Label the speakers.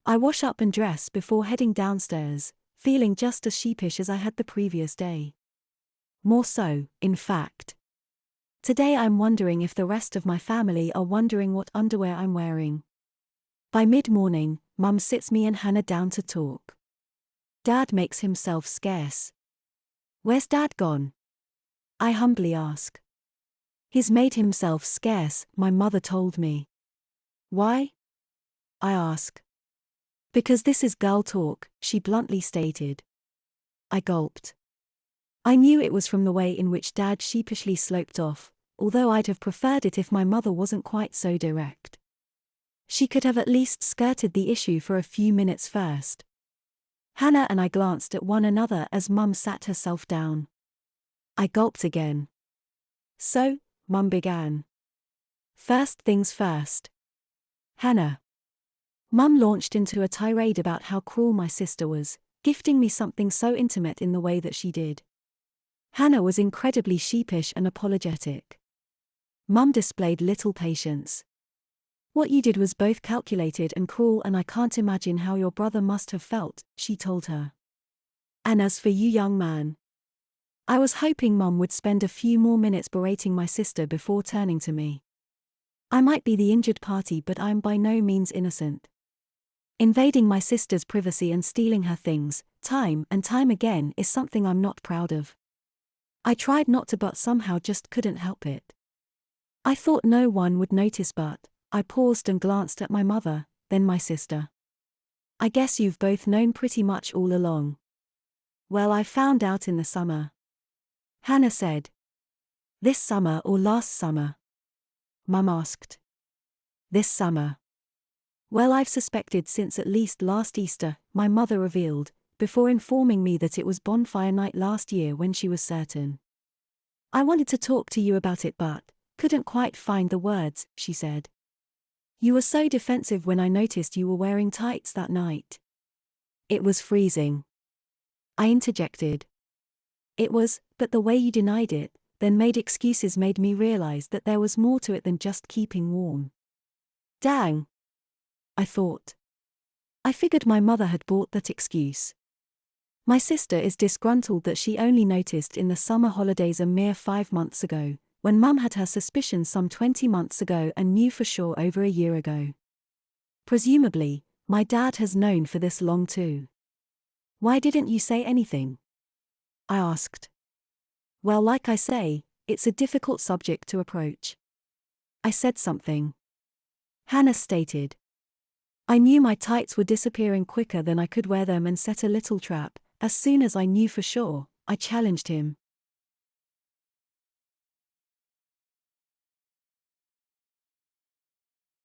Speaker 1: I wash up and dress before heading downstairs, feeling just as sheepish as I had the previous day. More so, in fact. Today I'm wondering if the rest of my family are wondering what underwear I'm wearing. By mid-morning, Mum sits me and Hannah down to talk. Dad makes himself scarce. "Where's Dad gone?" I humbly ask. "He's made himself scarce," my mother told me. "Why?" I ask. "Because this is girl talk," she bluntly stated. I gulped. I knew it was from the way in which Dad sheepishly sloped off, although I'd have preferred it if my mother wasn't quite so direct. She could have at least skirted the issue for a few minutes first. Hannah and I glanced at one another as Mum sat herself down. I gulped again. "So," Mum began. "First things first. Hannah." Mum launched into a tirade about how cruel my sister was, gifting me something so intimate in the way that she did. Hannah was incredibly sheepish and apologetic. Mum displayed little patience. "What you did was both calculated and cruel, and I can't imagine how your brother must have felt," she told her. "And as for you, young man." I was hoping Mum would spend a few more minutes berating my sister before turning to me. I might be the injured party, but I'm by no means innocent. Invading my sister's privacy and stealing her things, time and time again, is something I'm not proud of. I tried not to, but somehow just couldn't help it. I thought no one would notice, but I paused and glanced at my mother, then my sister. "I guess you've both known pretty much all along." "Well, I found out in the summer," Hannah said. "This summer or last summer?" Mum asked. "This summer." "Well, I've suspected since at least last Easter," my mother revealed, before informing me that it was bonfire night last year when she was certain. "I wanted to talk to you about it but couldn't quite find the words," she said. "You were so defensive when I noticed you were wearing tights that night." "It was freezing," I interjected. "It was, but the way you denied it, then made excuses, made me realize that there was more to it than just keeping warm." Dang, I thought. I figured my mother had bought that excuse. My sister is disgruntled that she only noticed in the summer holidays a mere 5 months ago, when Mum had her suspicions some 20 months ago and knew for sure over a year ago. Presumably, my dad has known for this long too. "Why didn't you say anything?" I asked. "Well, like I say, it's a difficult subject to approach." "I said something," Hannah stated. "I knew my tights were disappearing quicker than I could wear them and set a little trap. As soon as I knew for sure, I challenged him."